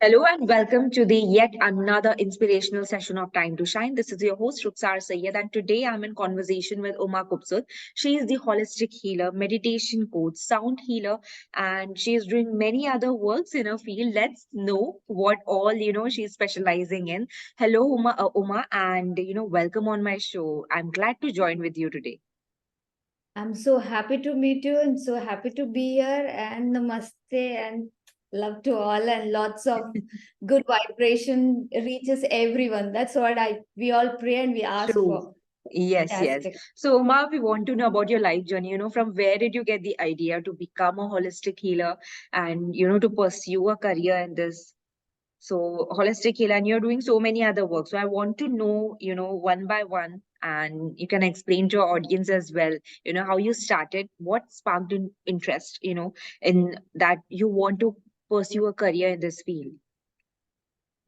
Hello and welcome to the yet another inspirational session of Time to Shine. This is your host Ruksar Sayyed, and today I'm in conversation with Kubsad. She is the holistic healer, meditation coach, sound healer, and she is doing many other works in her field. Let's know what all she's specializing in. Hello, Uma, and welcome on my show. I'm glad to join with you today. I'm so happy to meet you and so happy to be here. And namaste and love to all, and lots of good vibration reaches everyone. That's what we all pray and we ask True. for. Yes, yes. Fantastic. So, Uma, we want to know about your life journey. From where did you get the idea to become a holistic healer and, to pursue a career in this? So, holistic healer, and you're doing so many other work. So, I want to know, one by one, and you can explain to our audience as well, how you started, what sparked an interest, in that you want to pursue a career in this field.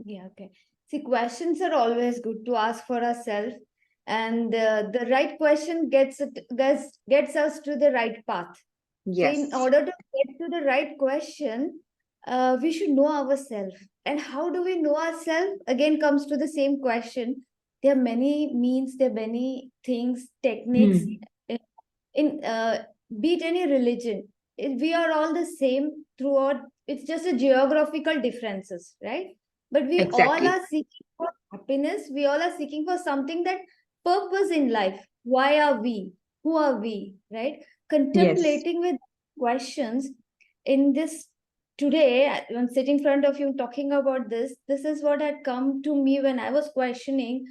Yeah, okay. See, questions are always good to ask for ourselves, and the right question gets us to the right path. So, in Yes. order to get to the right question, we should know ourselves. And how do we know ourselves? Again, comes to the same question. There are many means, there are many things, techniques Hmm. in be it any religion. We are all the same throughout. It's just a geographical differences, right? But we all Exactly. are seeking for happiness. We all are seeking for something, that purpose in life. Why are we? Who are we? Right? Yes. Contemplating with questions in this today, when sitting in front of you talking about this is what had come to me when I was questioning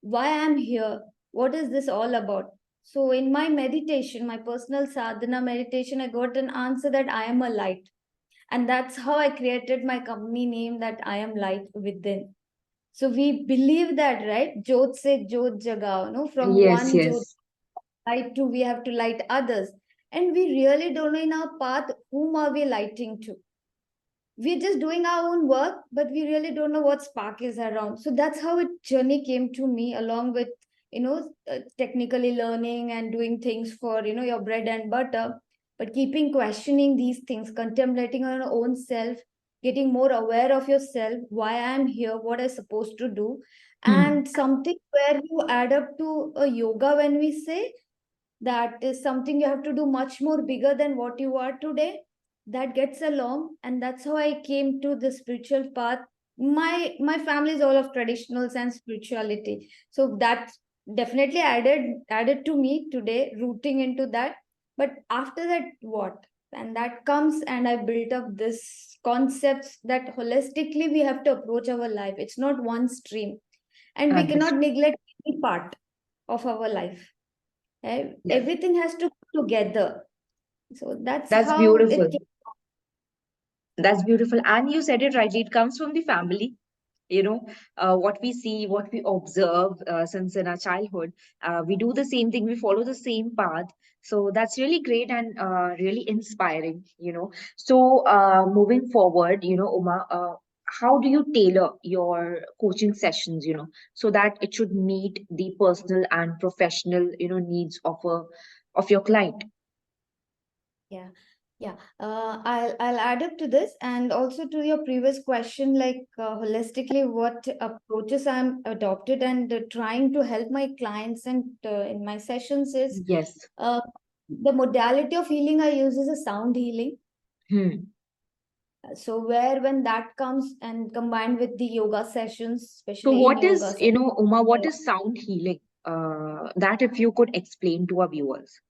why I'm here. What is this all about? So in my meditation, my personal sadhana meditation, I got an answer that I am a light. And that's how I created my company name, that I am light within. So we believe that, right? Jyot se jyot jagao, no? From Yes, one jyot yes. light to, we have to light others. And we really don't know in our path whom are we lighting to. We're just doing our own work, but we really don't know what spark is around. So that's how it journey came to me, along with technically learning and doing things for your bread and butter, but keeping questioning these things, contemplating on your own self, getting more aware of yourself, why I'm here, what I'm supposed to do. Hmm. And something where you add up to a yoga, when we say that is something you have to do much more bigger than what you are today, that gets along. And that's how I came to the spiritual path. My family is all of traditionals and spirituality, so that definitely added to me today, rooting into that. But after that, what? And that comes, and I built up this concepts that holistically we have to approach our life. It's not one stream, and we cannot Understood. neglect any part of our life. Yes. Everything has to come together. So that's That's how it beautiful. came. That's beautiful. And you said it rightly. It comes from the family. What we see, what we observe since in our childhood. We do the same thing. We follow the same path. So that's really great and really inspiring. So moving forward, Uma, how do you tailor your coaching sessions, so that it should meet the personal and professional, needs of your client? Yeah, yeah. I'll add up to this, and also to your previous question, like holistically, what approaches I'm adopted and trying to help my clients and in my sessions is Yes. uh, the modality of healing I use is a sound healing. Hmm. So where when that comes and combined with the yoga sessions, So especially in what yoga is, sessions. Uma, what is sound healing? That if you could explain to our viewers.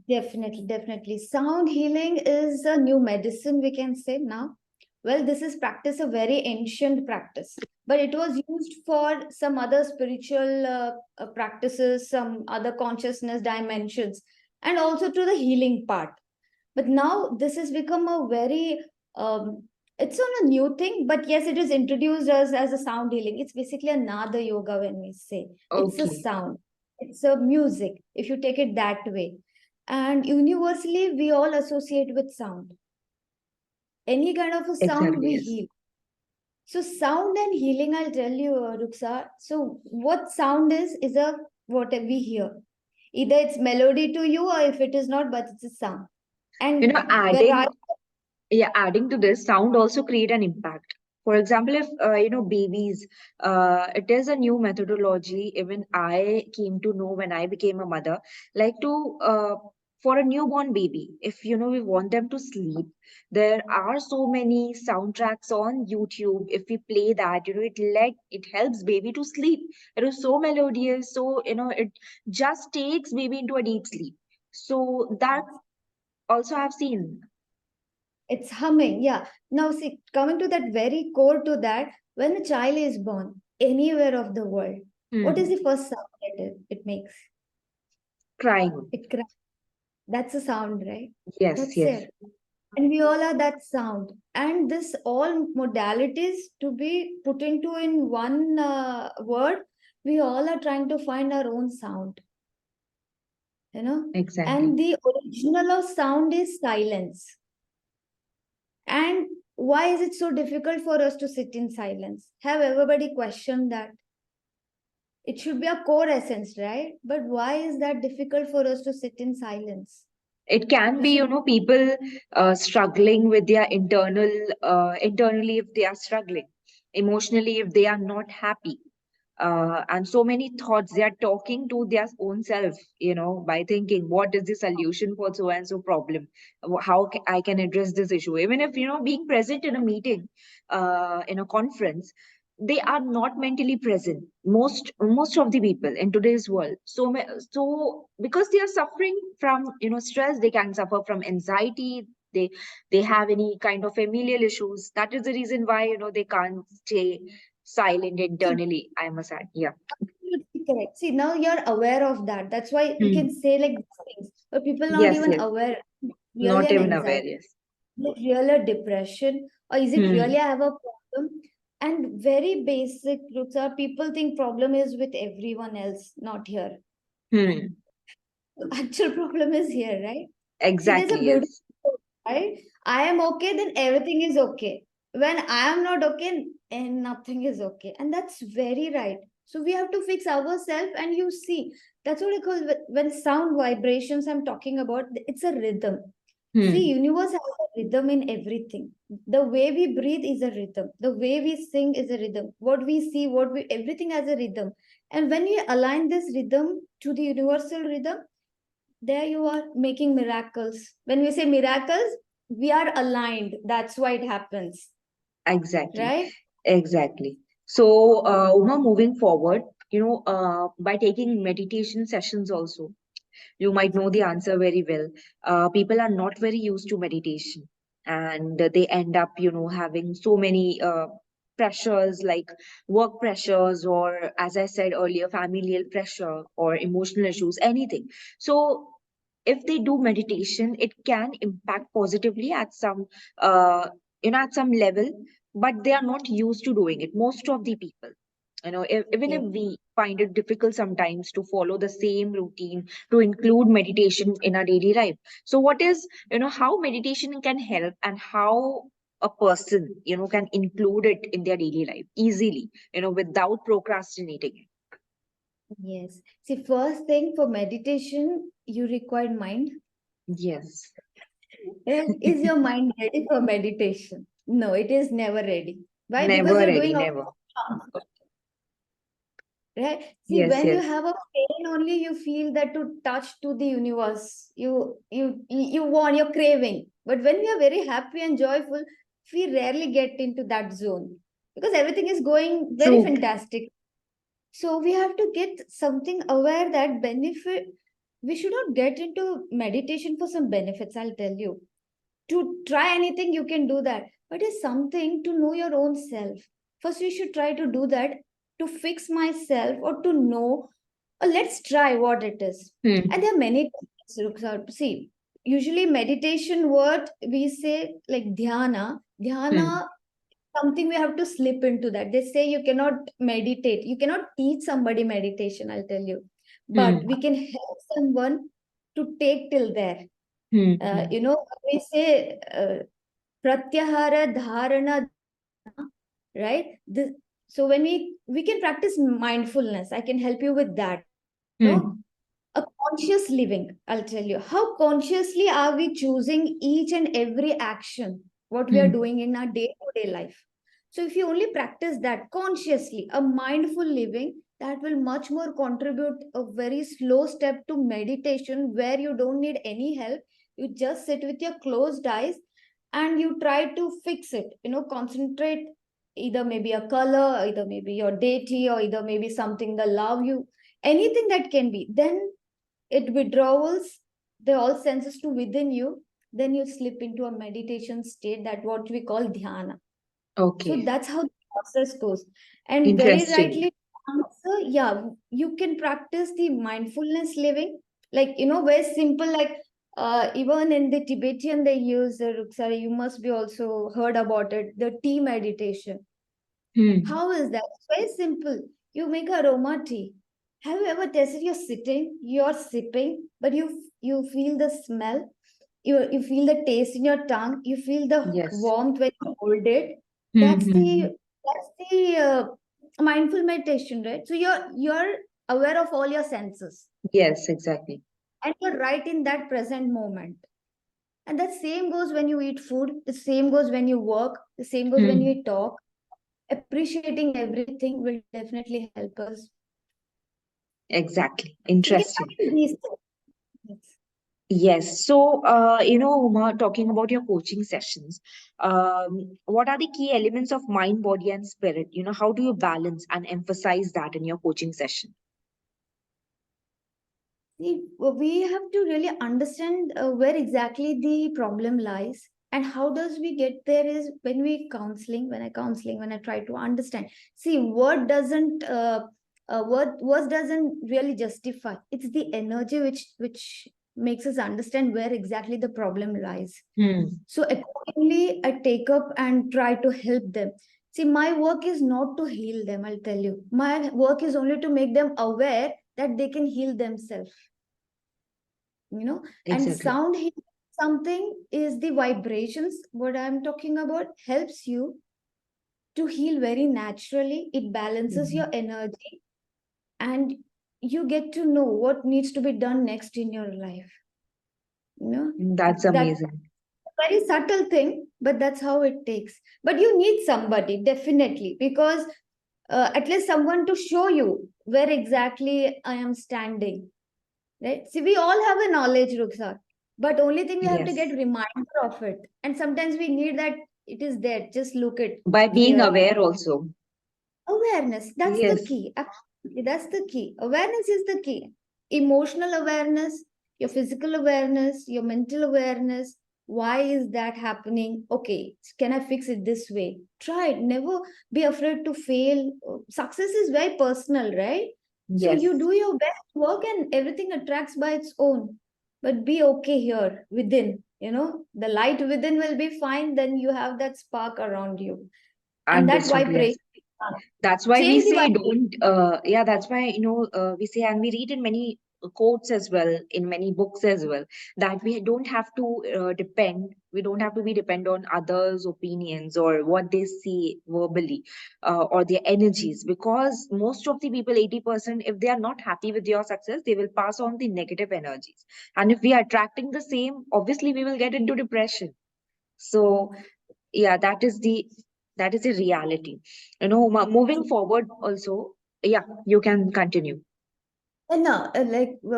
Definitely, definitely. Sound healing is a new medicine, we can say now. Well, this is practice, a very ancient practice, but it was used for some other spiritual practices, some other consciousness dimensions, and also to the healing part. But now this has become a very, it's not a new thing, but yes, it is introduced as a sound healing. It's basically another yoga when we say it's a Okay, sound, it's a music, if you take it that way. And universally, we all associate with sound. Any kind of a sound, exactly, we yes. heal. So, sound and healing, I'll tell you, Ruksa. So, what sound is a what we hear. Either it's melody to you, or if it is not, but it's a sound. You And know, where adding, yeah, adding to this, sound also create an impact. For example, if babies, it is a new methodology. Even I came to know when I became a mother, like to for a newborn baby, if we want them to sleep, there are so many soundtracks on YouTube. If we play that, it helps baby to sleep. It is so melodious, so it just takes baby into a deep sleep. So that also I've seen. It's humming. Yeah. Now, see, coming to that very core to that, when a child is born anywhere of the world, what is Hmm. the first sound it makes? Crying. It cries. That's a sound, right? Yes, That's yes. it. And we all are that sound. And this all modalities to be put into in one word, we all are trying to find our own sound, you know. Exactly. And the original of sound is silence. And why is it so difficult for us to sit in silence? Have everybody questioned that? It should be a core essence, right? But why is that difficult for us to sit in silence? It can We be, should. people struggling with their internally if they are struggling, emotionally if they are not happy, and so many thoughts they are talking to their own self, by thinking, what is the solution for so and so problem? How I can address this issue? Even if, being present in a meeting, in a conference, they are not mentally present. Most of the people in today's world. So because they are suffering from, stress, they can suffer from anxiety. They have any kind of familial issues. That is the reason why, they can't stay silent internally, I must add. Yeah. Absolutely correct. See, now you're aware of that. That's why we can Hmm. say like these things, but people not Yes, even yes. aware. Really Not an even aware. anxiety? Yes. Is it really a depression? Or is it Hmm. really I have a problem? And very basic truths are people think problem is with everyone else, not here. Hmm. Actual problem is here, right? See, there's a Exactly. beautiful Yes. quote, right? I am okay, then everything is okay. When I am not okay, and nothing is okay. And that's very right. So we have to fix ourselves, and you see, that's what I call when sound vibrations I'm talking about, it's a rhythm. See, Hmm. universe has a rhythm in everything. The way we breathe is a rhythm. The way we sing is a rhythm. What we see, everything has a rhythm. And when you align this rhythm to the universal rhythm, there you are making miracles. When we say miracles, we are aligned. That's why it happens, Exactly. right? Exactly. So, Uma, moving forward, by taking meditation sessions also, you might know the answer very well. People are not very used to meditation, and they end up, having so many pressures, like work pressures, or as I said earlier, familial pressure or emotional issues, anything. So if they do meditation, it can impact positively at some at some level, but they are not used to doing it, most of the people. Even if Yeah. we find it difficult sometimes to follow the same routine, to include meditation in our daily life. So what is, how meditation can help, and how a person, can include it in their daily life easily, without procrastinating Yes. See, first thing for meditation, you require mind. it. Yes. Is your mind ready for meditation? No, it is never ready. Why? Never Because you're ready, doing all never. right. See, Yes, when you yes. have a pain, only you feel that to touch to the universe. You want, you're craving. But when we are very happy and joyful, we rarely get into that zone because everything is going very True. fantastic. So we have to get something aware that benefit. We should not get into meditation for some benefits. I'll tell you, to try anything you can do that, but it's something to know your own self. First we should try to do that, to fix myself or to know, or let's try what it is. And Hmm. there are many techniques. See, usually meditation, what we say like dhyana, Hmm. something we have to slip into that. They say you cannot meditate, you cannot teach somebody meditation, I'll tell you, but Hmm. we can help someone to take till there. Hmm. Hmm. We say pratyahara dharana dhyana, right? So when we can practice mindfulness, I can help you with that. You know, Hmm. a conscious living. I'll tell you how consciously are we choosing each and every action what we are Hmm. doing in our day to day life. So if you only practice that consciously, a mindful living, that will much more contribute a very slow step to meditation where you don't need any help. You just sit with your closed eyes and you try to fix it, concentrate either maybe a color, either maybe your deity, or either maybe something that love you, anything that can be. Then it withdrawals the all senses to within you. Then you slip into a meditation state, that what we call dhyana. So Okay. that's how the process goes. And very Interesting. rightly answer, yeah, you can practice the mindfulness living, like very simple, like even in the Tibetan they use the Ruksari, you must be also heard about it, the tea meditation. Hmm. How is that? It's very simple. You make aroma tea. Have you ever tested? You're sitting, you're sipping, but you feel the smell, you feel the taste in your tongue, you feel the Yes. warmth when you hold it. Hmm. That's Hmm. the mindful meditation, right? So you're aware of all your senses, Yes, exactly. and you're right in that present moment. And that same goes when you eat food. The same goes when you work. The same goes when Hmm. you talk. Appreciating everything will definitely help us. Exactly. So we Interesting. find these things. Yes. So, Uma, talking about your coaching sessions, what are the key elements of mind, body, and spirit? How do you balance and emphasize that in your coaching session? See, we have to really understand where exactly the problem lies, and how does we get there is when we counseling, when I try to understand. See, words doesn't really justify. It's the energy which makes us understand where exactly the problem lies. Hmm. So accordingly, I take up and try to help them. See, my work is not to heal them, I'll tell you. My work is only to make them aware that they can heal themselves, and Exactly. sound healing, something is the vibrations. What I'm talking about helps you to heal very naturally. It balances your Mhm. energy, and you get to know what needs to be done next in your life. You know, That's that amazing. very subtle thing, but that's how it takes. But you need somebody definitely, because at least someone to show you where exactly I am standing. Right? See, we all have a knowledge, Rukhsar, but only thing we have to Yes. get reminder of it. And sometimes we need that it is there. Just look it By being here. aware also. Awareness, that's the Yes. key. Absolutely, that's the key. Awareness is the key. Emotional awareness, your physical awareness, your mental awareness. Why is that happening? Okay, can I fix it this way? Try it. Never be afraid to fail. Success is very personal, right? So you Yes. do your best work and everything attracts by its own. But be okay here within, the light within will be fine. Then you have that spark around you, and that Understood. Yes. vibration. That's why we Change the say vibration. don't, yeah, that's why, we say, and we read in many quotes as well, in many books as well, that we don't have to we don't have to be depend on others' opinions or what they see verbally, or their energies, because most of the people, 80%, if they are not happy with your success, they will pass on the negative energies. And if we are attracting the same, obviously we will get into depression. So yeah, that is a reality. Moving forward also. Yeah, you can continue. And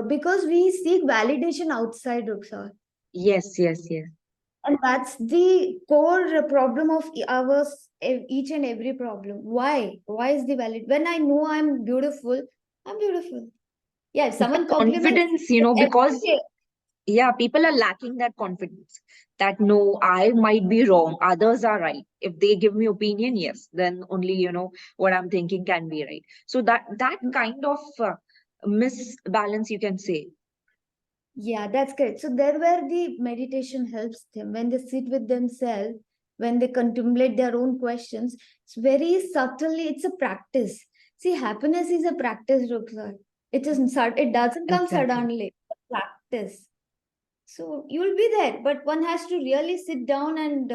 because we seek validation outside, Ruksar. Yes, yes, yes, And that's the core problem of ours, each and every problem. Why? Why is the valid? When I know I'm beautiful, I'm beautiful. Yeah, if the someone compliments, confidence, it's because appreciate. yeah, people are lacking that confidence, that no, I might be wrong, others are right. If they give me opinion, yes, then only what I'm thinking can be right. So that kind of misbalance, you can say. Yeah, that's great. So there where the meditation helps them when they sit with themselves, when they contemplate their own questions, it's very subtly, it's a practice. See, happiness is a practice, Rukhsar. It doesn't come Exactly. suddenly. It's a practice. So you'll be there, but one has to really sit down and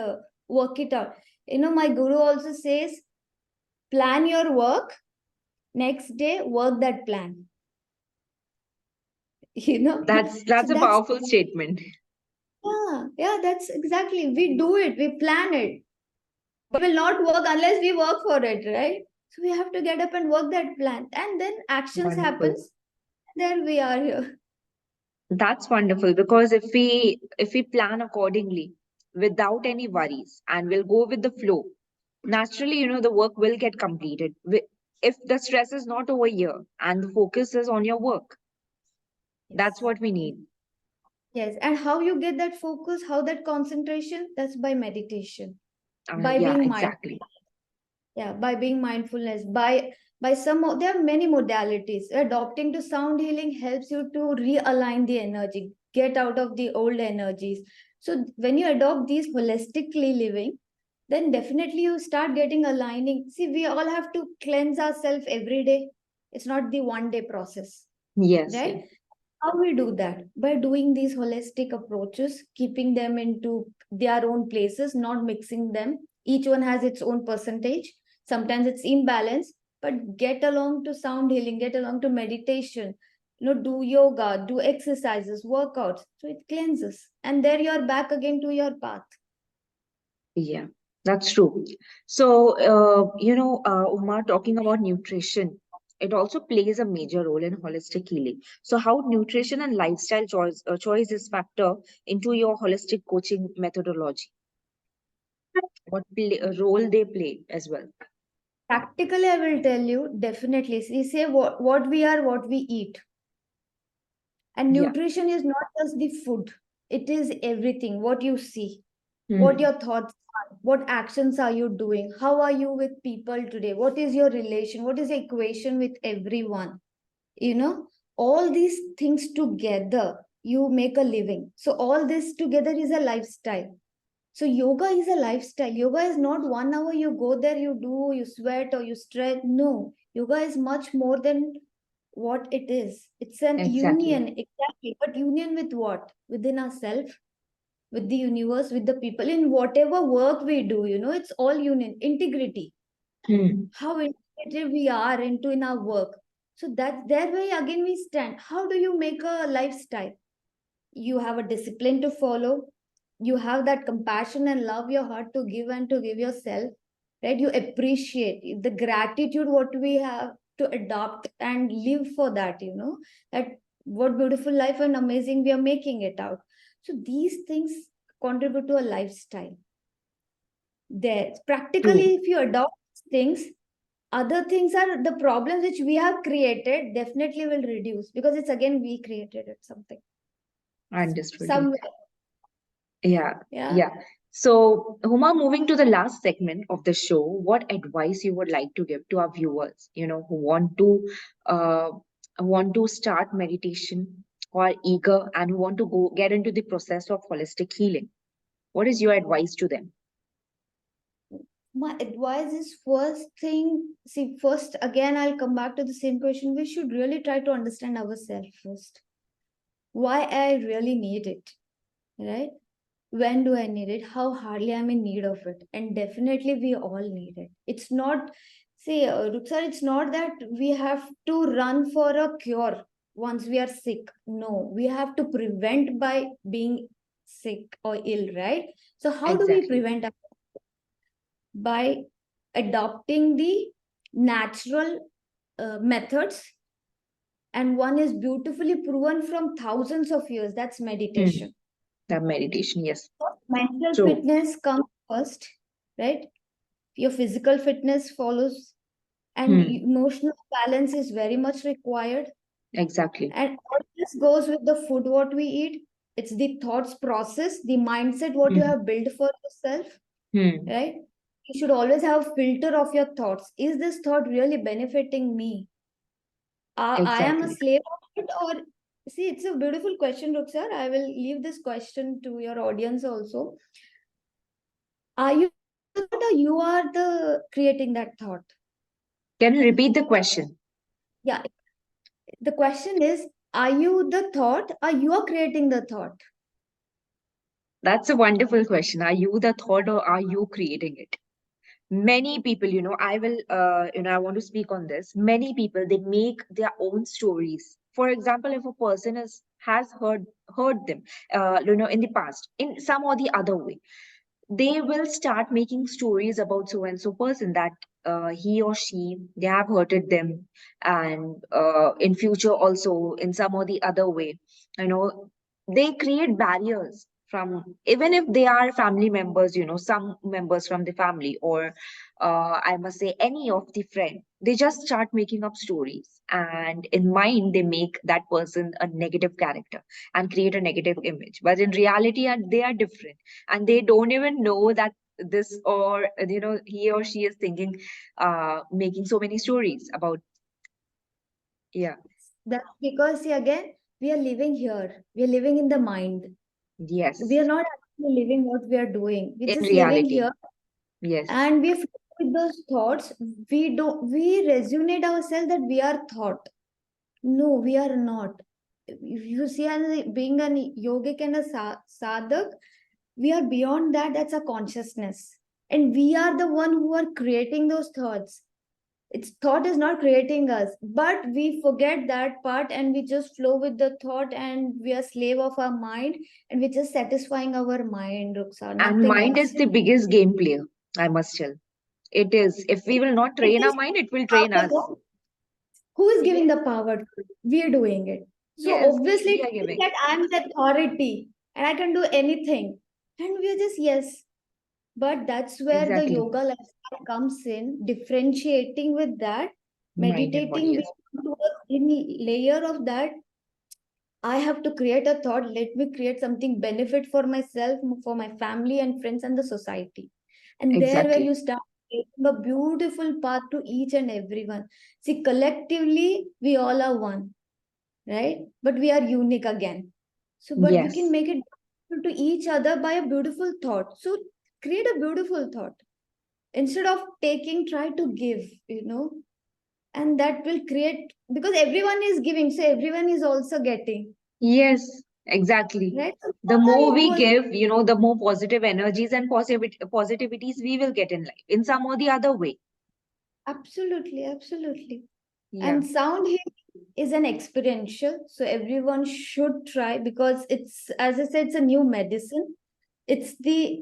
work it out. My guru also says, plan your work, next day work that plan. You know, so That's a that's powerful statement. yeah, yeah, that's exactly. We do it, we plan it. But will not work unless we work for it, right? So we have to get up and work that plan. And then actions Wonderful. happens. There we are here. That's wonderful because if we plan accordingly without any worries and we'll go with the flow, naturally, the work will get completed. If the stress is not over here and the focus is on your work, that's Yes. what we need. Yes. And how you get that focus, how that concentration, that's by meditation, by Yeah, being mindful. exactly. Yeah, by being mindfulness, by there are many modalities. Adopting to sound healing helps you to realign the energy, get out of the old energies. So when you adopt these holistically living, then definitely you start getting aligning. See, we all have to cleanse ourselves every day. It's not the one day process, Yes, right? yes. How we do that? By doing these holistic approaches, keeping them into their own places, not mixing them. Each one has its own percentage. Sometimes it's imbalance, but get along to sound healing, get along to meditation, do yoga, do exercises, workouts. So it cleanses. And there you're back again to your path. Yeah, that's true. So, Umar, talking about nutrition, it also plays a major role in holistic healing. So, how nutrition and lifestyle choices factor into your holistic coaching methodology? Role they play as well? Practically, I will tell you definitely. We say what we are, what we eat. And Yeah. nutrition is not just the food, it is everything what you see, what Hmm. your thoughts are, what actions are you doing, how are you with people today, what is your relation, what is the equation with everyone. You know, all these things together, you make a living. So, all this together is a lifestyle. So yoga is a lifestyle. Yoga is not 1 hour you go there, you do, you sweat or you stretch. No, yoga is much more than what it is. It's an Exactly. union, exactly. But union with what? Within ourselves, with the universe, with the people, in whatever work we do, it's all union, integrity. Hmm. How integrated we are into in our work. So that's there way again we stand. How do you make a lifestyle? You have a discipline to follow, you have that compassion and love your heart to give and to give yourself, right? You appreciate the gratitude what we have to adopt and live for that, that what beautiful life and amazing we are making it out. So these things contribute to a lifestyle. There True. practically if you adopt things, other things are the problems which we have created definitely will reduce, because it's again we created it something Understood. somewhere. Yeah, Yeah. yeah. So, Huma, moving to the last segment of the show, what advice you would like to give to our viewers, who uh, want to start meditation, who are eager and who want to go get into the process of holistic healing? What is your advice to them? My advice is, first thing, see, first again, I'll come back to the same question. We should really try to understand ourselves first. Why I really need it, right? When do I need it? How hardly I'm in need of it? And definitely, we all need it. It's not, see, Ruksar, it's not that we have to run for a cure once we are sick. No, we have to prevent by being sick or ill, right? So, how do we Exactly. prevent? By adopting the natural methods, and one is beautifully proven from thousands of years, that's Hmm. meditation. The meditation, yes. Mental True. fitness comes first, right? Your physical fitness follows, and Hmm. emotional balance is very much required. Exactly. And all this goes with the food what we eat. It's the thoughts process, the mindset what you Hmm. have built for yourself, Hmm. right? You should always have a filter of your thoughts. Is this thought really benefiting me? I am a Exactly. slave of it, or see, it's a beautiful question, Ruksar. I will leave this question to your audience also. Are you the thought, or you are the creating that thought? Can you repeat the question? Yeah, the question is, are you the thought, or you are creating the thought? That's a wonderful question. Are you the thought or are you creating it? Many people, I want to speak on this. Many people, they make their own stories. For example, if a person has heard them, in the past, in some or the other way, they will start making stories about so and so person, that he or she, they have hurted them, and in future also in some or the other way, you know, they create barriers from, even if they are family members, some members from the family, or I must say any of the friend, they just start making up stories, and in mind they make that person a negative character and create a negative image, but in reality they are different, and they don't even know that this, or he or she is thinking, making so many stories about. Yeah. That's because, see, again, we are living here. We are living in the mind. We are Yes. not actually living what we are doing. We're In just living reality. here, Yes. and we flow with those thoughts. We resonate ourselves that we are thought. No, we are not. If you see, as being a yogic and a sadhak, we are beyond that. That's a consciousness. And we are the one who are creating those thoughts. It's thought is not creating us, but we forget that part and we just flow with the thought and we are slave of our mind and we're just satisfying our mind, Ruksa, And nothing mind is else. the biggest game player, I must tell. It is. If we will not It train our is mind, it will train power, us. no? Who is giving Yes. the power to it? We are doing it. So Yes, obviously we it are feels giving. that I'm the authority and I can do anything. And we are just, yes. But that's where the Exactly. yoga lifestyle comes in, differentiating with that, Mind and body, meditating with yes. in layer of that. I have to create a thought. Let me create something benefit for myself, for my family and friends and the society. And there where Exactly. you start creating a beautiful path to each and everyone. See, collectively, we all are one, right? But we are unique again. So, but we can Yes. make it beautiful to each other by a beautiful thought. So, create a beautiful thought. Instead of taking, try to give, and that will create, because everyone is giving, so everyone is also getting. Yes, exactly. Right? So The what are more you we going? give, the more positive energies and positivities we will get in life in some or the other way. Absolutely, absolutely. Yeah. And sound healing is an experiential, so everyone should try because it's, as I said, it's a new medicine. It's the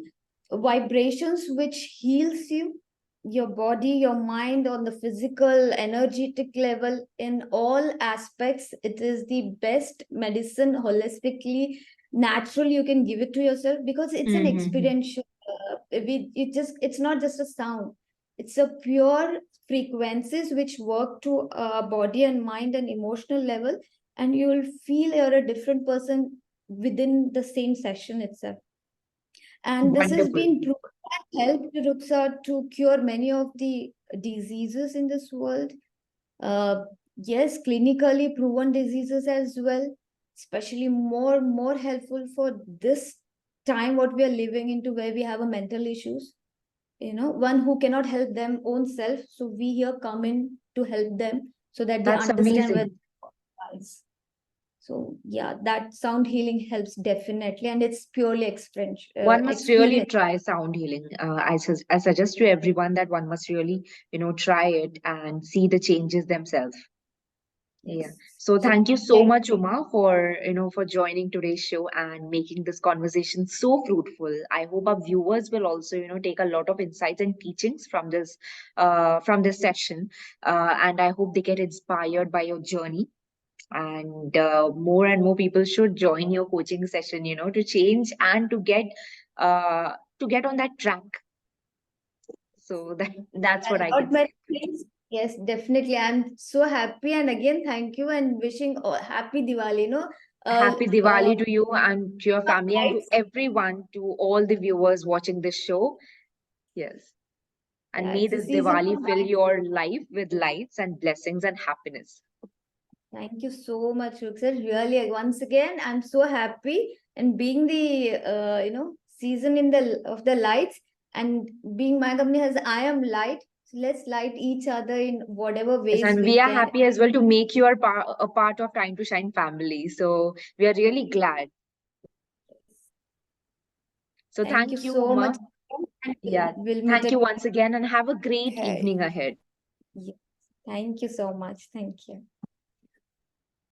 vibrations which heals you, your body, your mind, on the physical, energetic level, in all aspects. It is the best medicine holistically, natural. You can give it to yourself because it's an Mm-hmm. experiential. It's not just a sound. It's a pure frequencies which work to body and mind and emotional level, and you will feel you're a different person within the same session itself. And this has Wonderful. been proven and helped Ruxa to cure many of the diseases in this world. Uh, yes, clinically proven diseases as well, especially more helpful for this time what we are living into, where we have a mental issues. One who cannot help them own self, so we here come in to help them so that they That's understand where amazing. it lies. So yeah, that sound healing helps definitely, and it's purely One must really experience. try sound healing. I suggest to everyone that one must really, try it and see the changes themselves. Yeah. Yes. So So thank you so like much, Uma, for joining today's show and making this conversation so fruitful. I hope our viewers will also, take a lot of insights and teachings from this session. And I hope they get inspired by your journey. And more and more people should join your coaching session, to change and to get on that track. So that's what I I got can my say. things. Yes, definitely. I'm so happy, and again, thank you, and wishing happy Diwali. Uh, Happy uh, Diwali to you and to your family and to lights. everyone, to all the viewers watching this show. Yes. And Yeah, may it's a this season Diwali of fill light. your life with lights and blessings and happiness. Thank you so much, Ruxar. Really, once again, I'm so happy, and being the season in the of the lights, and being my company has I am light. So let's light each other in whatever Yes, ways and we we are can. happy as well to make you a part of Time to Shine family. So we are really glad. So Thank you thank you, so much, Uma. and Yeah. we'll meet Thank you again. once again and have a great evening ahead. Yes. Thank you so much. Thank you.